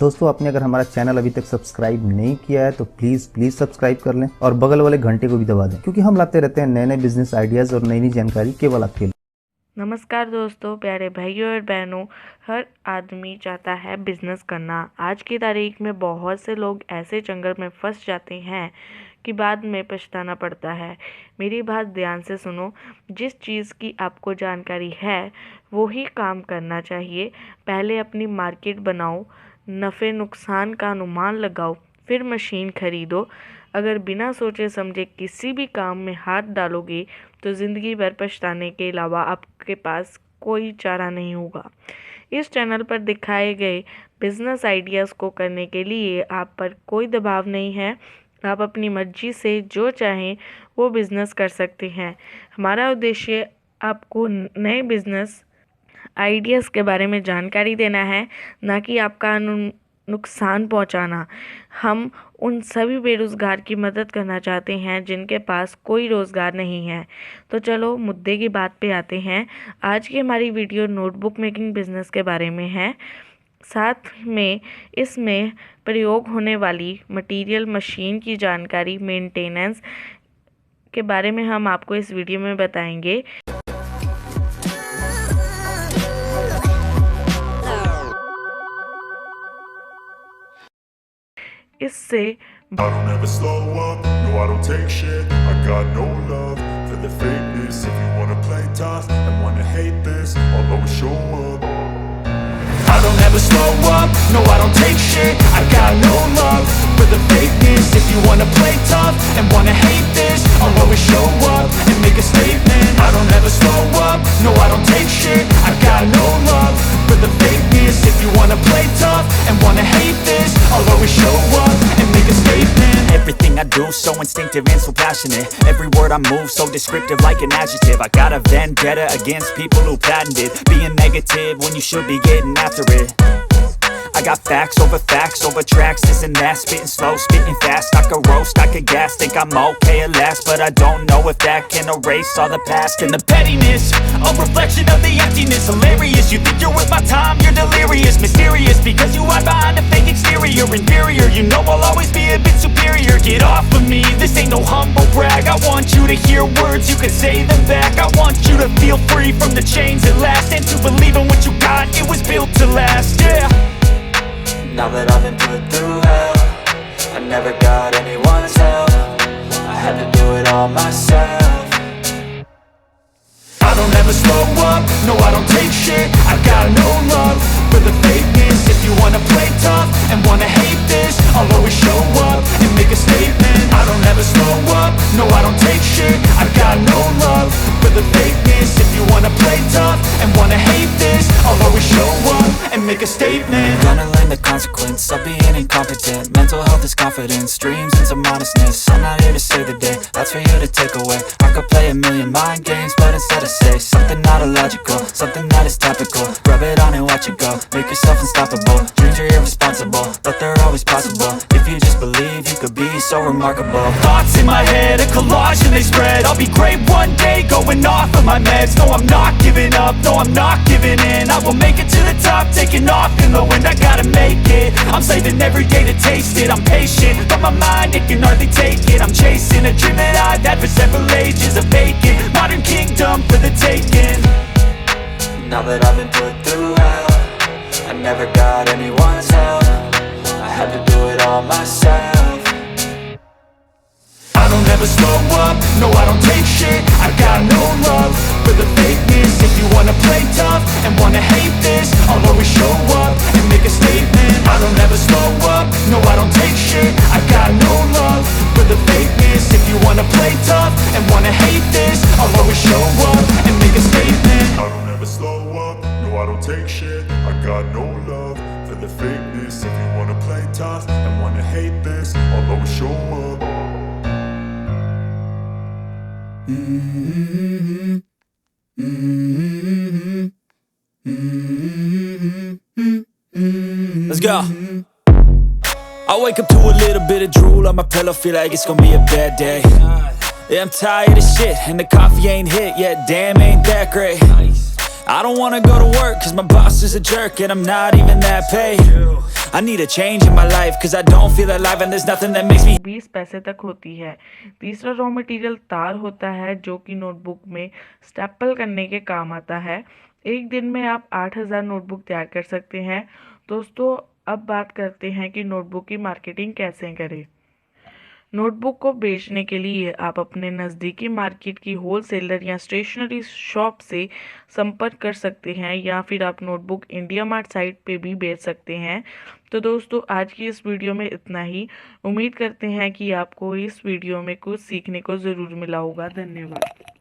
दोस्तों आपने अगर हमारा चैनल अभी तक सब्सक्राइब नहीं किया है तो प्लीज सब्सक्राइब कर लें और बगल वाले घंटे को भी दबा दें, क्योंकि हम लाते रहते हैं नए नए बिजनेस आइडियाज और नई नई जानकारी केवल आपके लिए। नमस्कार दोस्तों, प्यारे भाइयों और बहनों, हर आदमी चाहता है बिजनेस करना। आज की तारीख में बहुत से लोग ऐसे जंगल में फंस जाते हैं कि बाद में पछताना पड़ता है। मेरी बात ध्यान से सुनो। जिस चीज़ की आपको जानकारी है वो ही काम करना चाहिए। पहले अपनी मार्केट बनाओ, नफ़े नुकसान का अनुमान लगाओ, फिर मशीन खरीदो। अगर बिना सोचे समझे किसी भी काम में हाथ डालोगे तो ज़िंदगी भर पछताने के अलावा आपके पास कोई चारा नहीं होगा। इस चैनल पर दिखाए गए बिजनेस आइडियाज़ को करने के लिए आप पर कोई दबाव नहीं है। आप अपनी मर्जी से जो चाहें वो बिज़नेस कर सकते हैं। हमारा उद्देश्य आपको नए बिज़नेस आइडियाज़ के बारे में जानकारी देना है, ना कि आपका नुकसान पहुंचाना। हम उन सभी बेरोज़गार की मदद करना चाहते हैं जिनके पास कोई रोज़गार नहीं है। तो चलो मुद्दे की बात पे आते हैं। आज की हमारी वीडियो नोटबुक मेकिंग बिज़नेस के बारे में है। साथ में इसमें प्रयोग होने वाली मटेरियल, मशीन की जानकारी, मेंटेनेंस के बारे में हम आपको इस वीडियो में बताएंगे। इससे I don't ever slow up, no I don't take shit. I got no love for the fakeness. If you wanna play tough and wanna hate this, I'll always show up. I don't ever slow up, no I don't take shit. I got no love for the fakeness. If you wanna play tough and wanna hate this, I'll always show up and make a statement. I don't ever slow up, no I don't take shit. I got no love for the fakeness. If you wanna play tough and wanna hate this, I'll always show up and make a statement. Everything I do so instinctive and so passionate. Every word I move so descriptive like an adjective. I got a vendetta against people who patented being negative when you should be getting after it. I got facts over tracks, this and that. Spitting slow, spitting fast. I could roast, I could gas. Think I'm okay at last, but I don't know if that can erase all the past. And the pettiness, a reflection of the emptiness. Hilarious, you think you're worth my time, you're delirious. Mysterious, because you hide behind a fake exterior. Inferior, you know I'll always be a bit superior. Get off of me, this ain't no humble brag. I want you to hear words, you can say them back. I want you to feel free from the chains at last, and to believe in what you got, it was built to last, yeah. Now that I've been put through hell, I never got anyone's help. I had to do it all myself. I don't ever slow up, no I don't take shit. I got no love for the fakeness. If you wanna play tough and wanna hate this, I'll always show up and make a statement. I don't ever slow up, no I don't take shit. I got no love for the fakeness. If you wanna play tough and wanna hate this, I'll always show up and make a statement. Gonna learn the consequence of being incompetent. Mental health is confidence, dreams and some honestness. I'm not here to save the day, that's for you to take away. I could play a million mind games, but instead I say something not illogical, something that is topical. Rub it on and watch it go, make yourself unstoppable. Dreams are irresponsible, but they're always possible. If you just believe, you could be so remarkable. Thoughts in my head, a collage and they spread. I'll be great one day, going off of my meds. No I'm not giving up, no I'm not giving in. I will make it to the top, taking off in the wind. I gotta make it, I'm saving every day to taste it. I'm patient, but my mind, it can hardly take it. I'm chasing a dream that I've had for several ages. A vacant, modern kingdom for the taking. Now that I've been put through hell, I never got anyone's help. I had to do it all myself. I don't ever slow up, no I don't take shit. I got no love for the fakeness. If you wanna play tough and wanna hate this, I'll always show up and make a statement. I don't ever slow up, no I don't take shit. I got no love for the fakeness. If you wanna play tough and wanna hate this, I'll always show up and make a statement. I don't ever slow up, no I don't take shit. I got no love for the fakeness. If you wanna play tough and wanna hate this, I'll always show up. Let's go. I wake up to a little bit of drool on my pillow, feel like it's gonna be a bad day. Yeah, I'm tired of shit, and the coffee ain't hit yet, damn ain't that great. I don't wanna go to work cause my boss is a jerk and I'm not even that paid. I need a change in my life cause I don't feel alive and there's nothing that makes me 20 पैसे तक होती है। तीसरा raw material तार होता है जो कि नोटबुक में स्टेपल करने के काम आता है। एक दिन में आप 8000 नोटबुक तैयार कर सकते हैं। दोस्तों अब बात करते हैं कि नोटबुक की मार्केटिंग कैसे करें। नोटबुक को बेचने के लिए आप अपने नज़दीकी मार्केट की होलसेलर या स्टेशनरी शॉप से संपर्क कर सकते हैं या फिर आप नोटबुक इंडिया मार्ट साइट पे भी बेच सकते हैं। तो दोस्तों आज की इस वीडियो में इतना ही। उम्मीद करते हैं कि आपको इस वीडियो में कुछ सीखने को ज़रूर मिला होगा। धन्यवाद।